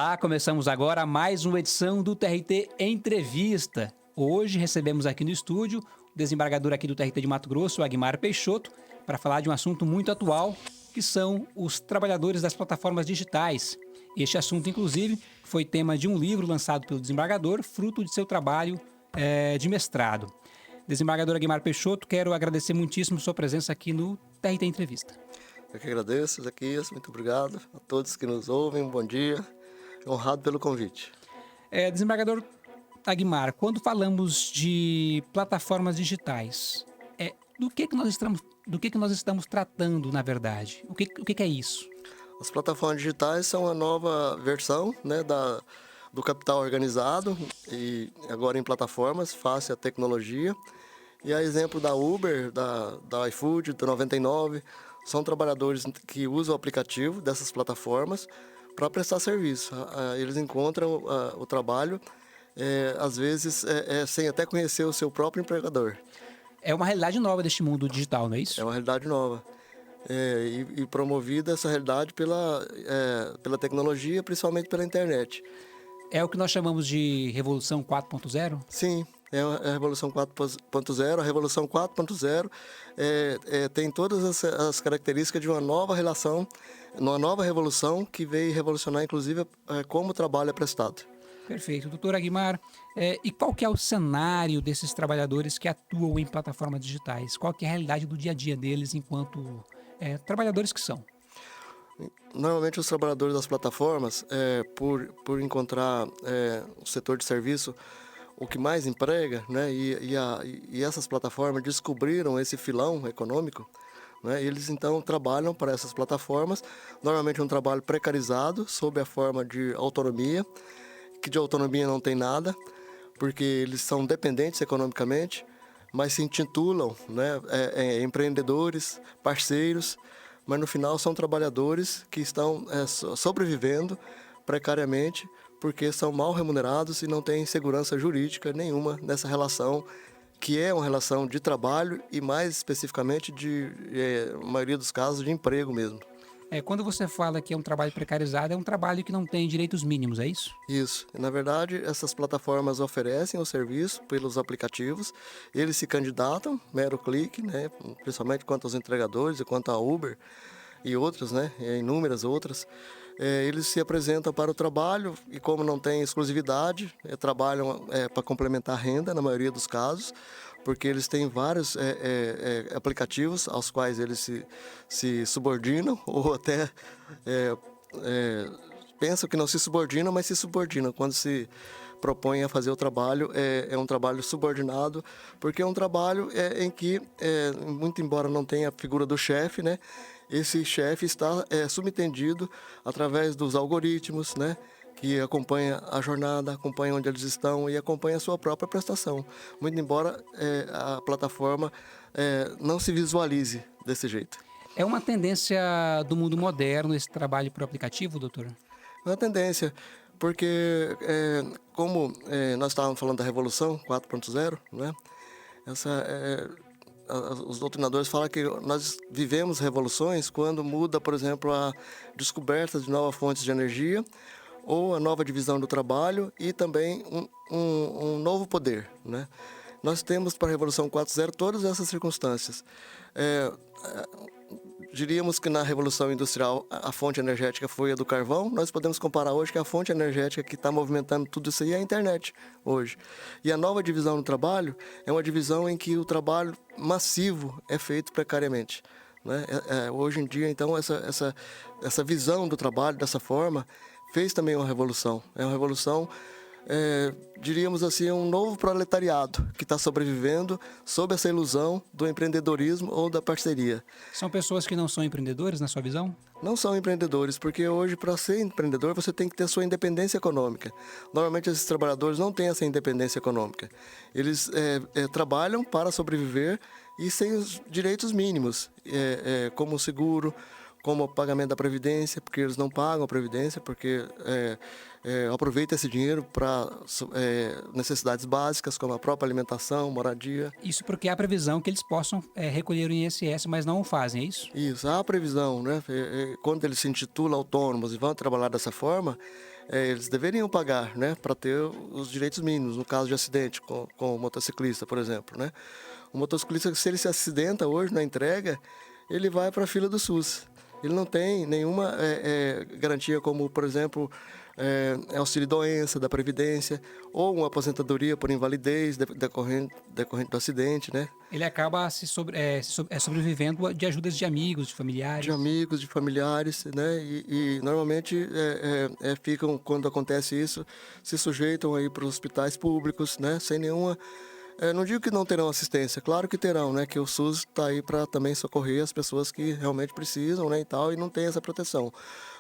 Olá, começamos agora mais uma edição do TRT Entrevista. Hoje recebemos aqui no estúdio o desembargador aqui do TRT de Mato Grosso, o Agmar Peixoto, para falar de um assunto muito atual, que são os trabalhadores das plataformas digitais. Este assunto, inclusive, foi tema de um livro lançado pelo desembargador, fruto de seu trabalho de mestrado. Desembargador Agmar Peixoto, quero agradecer muitíssimo sua presença aqui no TRT Entrevista. Eu que agradeço, Zequias, muito obrigado a todos que nos ouvem, bom dia, honrado pelo convite. Desembargador Agmar, quando falamos de plataformas digitais, do que nós estamos tratando, na verdade? O que é isso? As plataformas digitais são a nova versão, né, do capital organizado e agora em plataformas, face à tecnologia. E a exemplo da Uber, da iFood, do 99, são trabalhadores que usam o aplicativo dessas plataformas para prestar serviço. Eles encontram o trabalho, às vezes, sem até conhecer o seu próprio empregador. É uma realidade nova deste mundo digital, não é isso? É uma realidade nova. E promovida essa realidade pela tecnologia, principalmente pela internet. É o que nós chamamos de Revolução 4.0? Sim, é a Revolução 4.0. A Revolução 4.0 tem todas as características de uma nova relação, uma nova revolução que veio revolucionar, inclusive, como o trabalho é prestado. Perfeito. Doutor Agmar, e qual que é o cenário desses trabalhadores que atuam em plataformas digitais? Qual que é a realidade do dia a dia deles enquanto trabalhadores que são? Normalmente os trabalhadores das plataformas, por encontrar o setor de serviço o que mais emprega, né, e essas plataformas descobriram esse filão econômico, né, eles então trabalham para essas plataformas, normalmente um trabalho precarizado, sob a forma de autonomia, que de autonomia não tem nada, porque eles são dependentes economicamente, mas se intitulam, né, empreendedores, parceiros, mas no final são trabalhadores que estão sobrevivendo precariamente porque são mal remunerados e não têm segurança jurídica nenhuma nessa relação, que é uma relação de trabalho e mais especificamente na maioria dos casos, de emprego mesmo. Quando você fala que é um trabalho precarizado, é um trabalho que não tem direitos mínimos, é isso? Isso. Na verdade, essas plataformas oferecem o serviço pelos aplicativos, eles se candidatam, mero clique, né, principalmente quanto aos entregadores e quanto à Uber e outras, né, inúmeras outras. Eles se apresentam para o trabalho e, como não tem exclusividade, trabalham para complementar a renda, na maioria dos casos, porque eles têm vários aplicativos aos quais eles se subordinam ou até pensam que não se subordinam, mas se subordinam. Quando se propõem a fazer o trabalho, é um trabalho subordinado, porque é um trabalho em que, muito embora não tenha a figura do chefe, né, esse chefe está subtendido através dos algoritmos, né, que acompanha a jornada, acompanha onde eles estão e acompanha a sua própria prestação. Muito embora a plataforma não se visualize desse jeito. É uma tendência do mundo moderno esse trabalho por aplicativo, doutor? É uma tendência, porque como nós estávamos falando da Revolução 4.0, né, os doutrinadores falam que nós vivemos revoluções quando muda, por exemplo, a descoberta de novas fontes de energia ou a nova divisão do trabalho e também um novo poder, né? Nós temos para a Revolução 4.0 todas essas circunstâncias. Diríamos que na Revolução Industrial a fonte energética foi a do carvão, nós podemos comparar hoje que a fonte energética que está movimentando tudo isso aí é a internet hoje. E a nova divisão do trabalho é uma divisão em que o trabalho massivo é feito precariamente, né? Hoje em dia, então, essa visão do trabalho dessa forma fez também uma revolução. É uma revolução, diríamos assim, um novo proletariado que está sobrevivendo sob essa ilusão do empreendedorismo ou da parceria. São pessoas que não são empreendedores, na sua visão? Não são empreendedores, porque hoje, para ser empreendedor, você tem que ter sua independência econômica. Normalmente, esses trabalhadores não têm essa independência econômica. Eles trabalham para sobreviver e sem os direitos mínimos, como o seguro, como o pagamento da Previdência, porque eles não pagam a Previdência, porque aproveita esse dinheiro para necessidades básicas, como a própria alimentação, moradia. Isso porque há previsão que eles possam recolher o INSS, mas não o fazem, é isso? Isso, há previsão, né? Quando eles se intitulam autônomos e vão trabalhar dessa forma, eles deveriam pagar, né, para ter os direitos mínimos, no caso de acidente com o motociclista, por exemplo, né? O motociclista, se ele se acidenta hoje na entrega, ele vai para a fila do SUS. Ele não tem nenhuma garantia como, por exemplo, auxílio-doença da Previdência ou uma aposentadoria por invalidez decorrente do acidente, né? Ele acaba sobrevivendo de ajudas de amigos, de familiares. De amigos, de familiares, né? E normalmente ficam, quando acontece isso, se sujeitam aí para os hospitais públicos, né? Sem nenhuma... não digo que não terão assistência, claro que terão, né? Que o SUS está aí para também socorrer as pessoas que realmente precisam, né? E tal, e não tem essa proteção.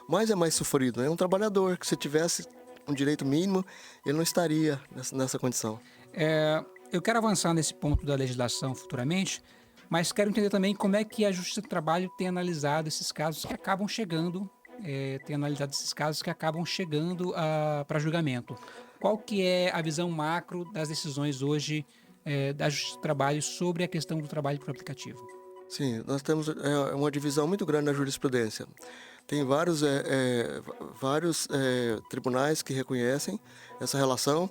Mas é mais sofrido, né? É um trabalhador que, se tivesse um direito mínimo, ele não estaria nessa condição. Eu quero avançar nesse ponto da legislação futuramente, mas quero entender também como é que a Justiça do Trabalho tem analisado esses casos que acabam chegando, para julgamento. Qual que é a visão macro das decisões hoje da Justiça do Trabalho sobre a questão do trabalho por aplicativo? Sim, nós temos uma divisão muito grande na jurisprudência. Tem vários tribunais que reconhecem essa relação,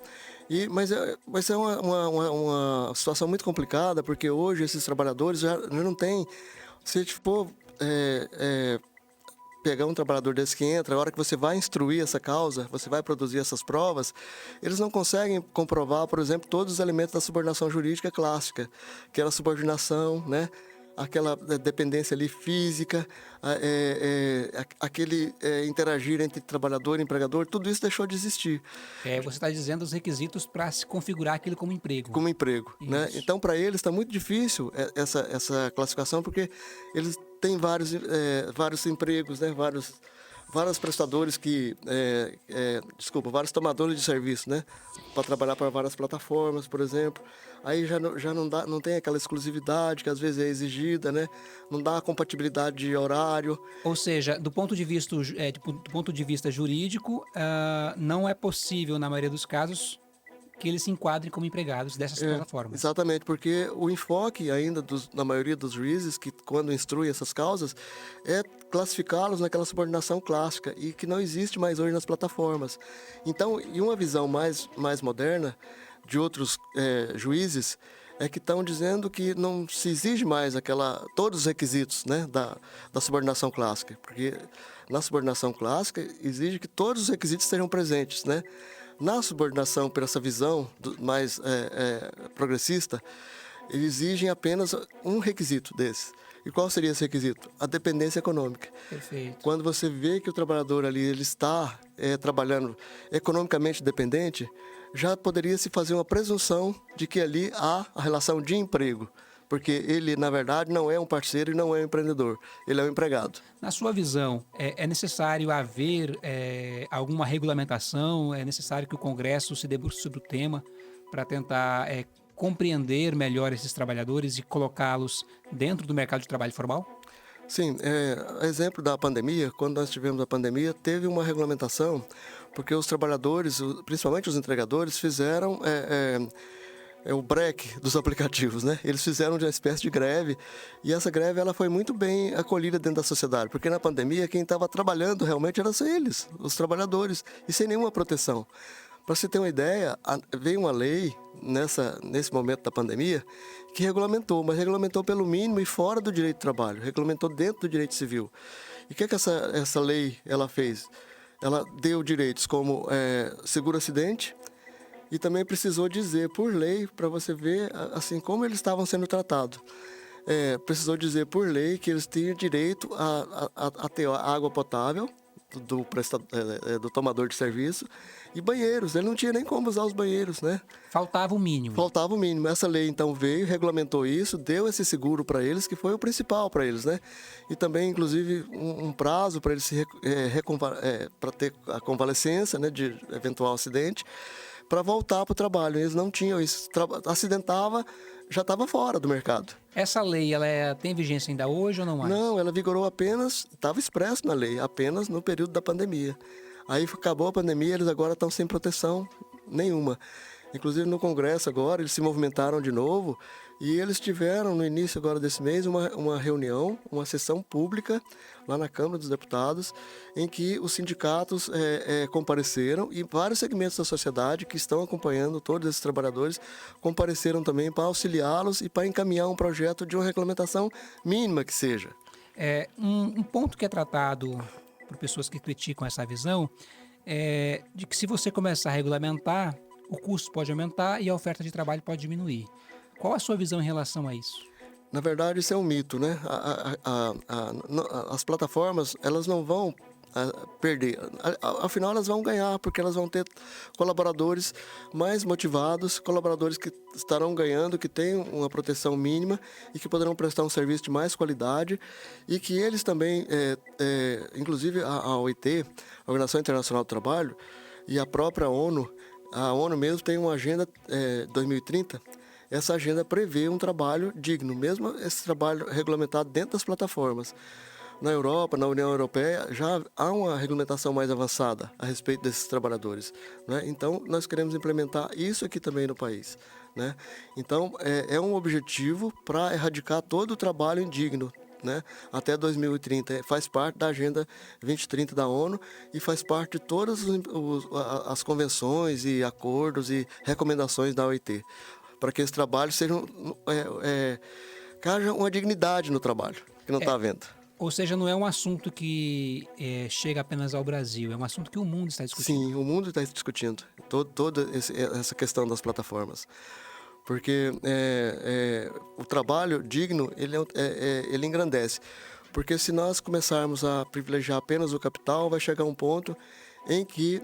mas é uma situação muito complicada, porque hoje esses trabalhadores já não têm... Se for pegar um trabalhador desse que entra, a hora que você vai instruir essa causa, você vai produzir essas provas, eles não conseguem comprovar, por exemplo, todos os elementos da subordinação jurídica clássica, que era a subordinação, né? Aquela dependência ali física, aquele interagir entre trabalhador e empregador, tudo isso deixou de existir. Você está dizendo os requisitos para se configurar aquilo como emprego. Como emprego, né? Então, para eles está muito difícil essa classificação, porque eles têm vários empregos, né? Vários prestadores vários tomadores de serviço, né? Para trabalhar para várias plataformas, por exemplo. Aí já não tem aquela exclusividade que às vezes é exigida, né? Não dá a compatibilidade de horário. Ou seja, do ponto de vista jurídico, não é possível, na maioria dos casos, que eles se enquadrem como empregados dessas plataformas. Exatamente, porque o enfoque ainda na maioria dos juízes, que quando instruem essas causas, é classificá-los naquela subordinação clássica e que não existe mais hoje nas plataformas. Então, e uma visão mais moderna de outros juízes é que estão dizendo que não se exige mais todos os requisitos, né, da subordinação clássica, porque na subordinação clássica exige que todos os requisitos estejam presentes, né? Na subordinação, por essa visão mais progressista, eles exigem apenas um requisito desse. E qual seria esse requisito? A dependência econômica. Perfeito. Quando você vê que o trabalhador ali ele está trabalhando economicamente dependente, já poderia se fazer uma presunção de que ali há a relação de emprego. Porque ele, na verdade, não é um parceiro e não é um empreendedor. Ele é um empregado. Na sua visão, é necessário haver alguma regulamentação? É necessário que o Congresso se debruce sobre o tema para tentar compreender melhor esses trabalhadores e colocá-los dentro do mercado de trabalho formal? Sim, exemplo da pandemia, quando nós tivemos a pandemia, teve uma regulamentação, porque os trabalhadores, principalmente os entregadores, fizeram... o break dos aplicativos, né? Eles fizeram uma espécie de greve e essa greve ela foi muito bem acolhida dentro da sociedade, porque na pandemia quem estava trabalhando realmente eram eles, os trabalhadores, e sem nenhuma proteção. Para você ter uma ideia, veio uma lei nesse momento da pandemia que regulamentou, mas regulamentou pelo mínimo e fora do direito do trabalho, regulamentou dentro do direito civil. E o que essa lei ela fez? Ela deu direitos como seguro-acidente, e também precisou dizer por lei, para você ver assim como eles estavam sendo tratados. Precisou dizer por lei que eles tinham direito a ter água potável do tomador de serviço e banheiros. Ele não tinha nem como usar os banheiros, né? Faltava o mínimo. Faltava o mínimo. Essa lei então veio, regulamentou isso, deu esse seguro para eles, que foi o principal para eles, né? E também, inclusive, um prazo para eles para ter a convalescença, né, de eventual acidente, para voltar para o trabalho. Eles não tinham isso. Acidentava, já estava fora do mercado. Essa lei, ela tem vigência ainda hoje ou não mais? Não, ela vigorou apenas, estava expresso na lei, apenas no período da pandemia. Aí acabou a pandemia, eles agora estão sem proteção nenhuma. Inclusive no Congresso agora, eles se movimentaram de novo e eles tiveram no início agora desse mês uma reunião, uma sessão pública lá na Câmara dos Deputados, em que os sindicatos compareceram e vários segmentos da sociedade que estão acompanhando todos esses trabalhadores compareceram também para auxiliá-los e para encaminhar um projeto de uma regulamentação mínima que seja. Um ponto que é tratado por pessoas que criticam essa visão é de que se você começar a regulamentar, o custo pode aumentar e a oferta de trabalho pode diminuir. Qual a sua visão em relação a isso? Na verdade, isso é um mito, né? As plataformas, elas não vão perder. Afinal, elas vão ganhar, porque elas vão ter colaboradores mais motivados, colaboradores que estarão ganhando, que têm uma proteção mínima e que poderão prestar um serviço de mais qualidade e que eles também, inclusive a OIT, a Organização Internacional do Trabalho, e a própria ONU, a ONU mesmo tem uma agenda 2030. Essa agenda prevê um trabalho digno, mesmo esse trabalho regulamentado dentro das plataformas. Na Europa, na União Europeia, já há uma regulamentação mais avançada a respeito desses trabalhadores, né? Então, nós queremos implementar isso aqui também no país, né? Então, é um objetivo para erradicar todo o trabalho indigno, né? Até 2030. Faz parte da Agenda 2030 da ONU e faz parte de todas as convenções e acordos e recomendações da OIT, para que esse trabalho seja que haja uma dignidade no trabalho, que não está havendo. Ou seja, não é um assunto que chega apenas ao Brasil, é um assunto que o mundo está discutindo. Sim, o mundo está discutindo toda essa questão das plataformas. Porque o trabalho digno, ele engrandece. Porque se nós começarmos a privilegiar apenas o capital, vai chegar um ponto em que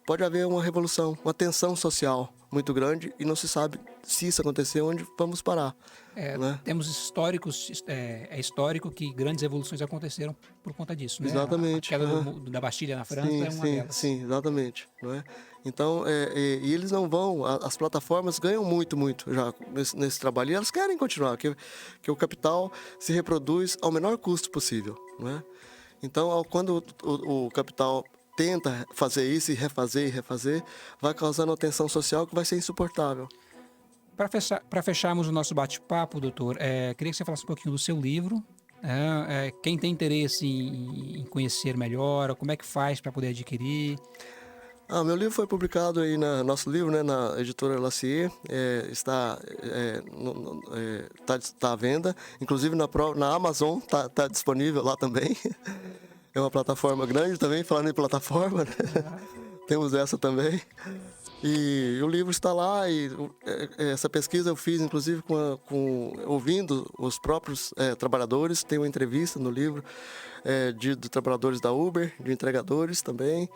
pode haver uma revolução, uma tensão social muito grande e não se sabe, se isso acontecer, onde vamos parar. Né? Temos históricos, é histórico que grandes revoluções aconteceram por conta disso, né? Exatamente. A queda da Bastilha na França é uma delas. Sim, exatamente. Não é? Então, e eles não vão, as plataformas ganham muito já nesse trabalho e elas querem continuar, que o capital se reproduz ao menor custo possível. Não é? Então, quando o capital tenta fazer isso e refazer, vai causando uma tensão social que vai ser insuportável. Para fecharmos o nosso bate-papo, doutor, queria que você falasse um pouquinho do seu livro. Quem tem interesse em conhecer melhor, como é que faz para poder adquirir? Meu livro foi publicado aí nosso livro, né, na editora Lacier, está à venda, inclusive na Amazon está disponível lá também. É uma plataforma grande também, falando em plataforma, né? Temos essa também. E o livro está lá e essa pesquisa eu fiz, inclusive, ouvindo os próprios trabalhadores. Tem uma entrevista no livro de trabalhadores da Uber, de entregadores também,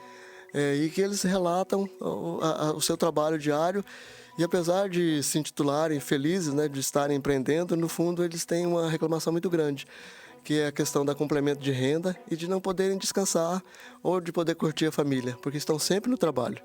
e que eles relatam o seu trabalho diário. E apesar de se intitularem felizes, né, de estarem empreendendo, no fundo eles têm uma reclamação muito grande, que é a questão da complemento de renda e de não poderem descansar ou de poder curtir a família, porque estão sempre no trabalho.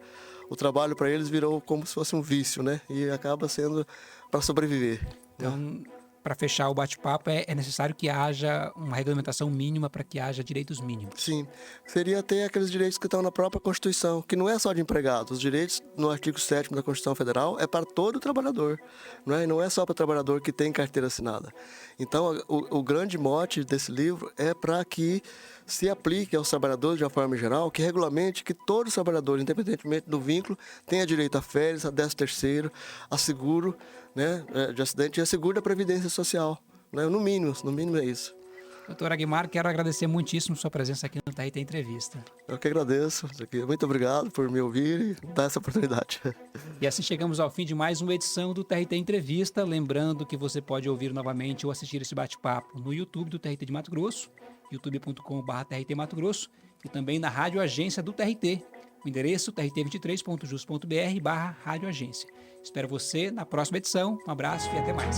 O trabalho para eles virou como se fosse um vício, né? E acaba sendo para sobreviver. Então, para fechar o bate-papo, é necessário que haja uma regulamentação mínima para que haja direitos mínimos. Sim. Seria ter aqueles direitos que estão na própria Constituição, que não é só de empregado. Os direitos no artigo 7º da Constituição Federal é para todo trabalhador, não é? E não é só para o trabalhador que tem carteira assinada. Então, o grande mote desse livro é para que se aplique aos trabalhadores de uma forma geral, que regulamente que todos os trabalhadores, independentemente do vínculo, tenham direito a férias, a 13º, a seguro, né, de acidente e a seguro da Previdência Social. Né? No mínimo é isso. Doutor Aguimar, quero agradecer muitíssimo sua presença aqui no TRT Entrevista. Eu que agradeço. Muito obrigado por me ouvir e dar essa oportunidade. E assim chegamos ao fim de mais uma edição do TRT Entrevista. Lembrando que você pode ouvir novamente ou assistir esse bate-papo no YouTube do TRT de Mato Grosso, youtube.com/TRT Mato Grosso, e também na Rádio Agência do TRT. O endereço trt23.jus.br/radioagência. Espero você na próxima edição. Um abraço e até mais.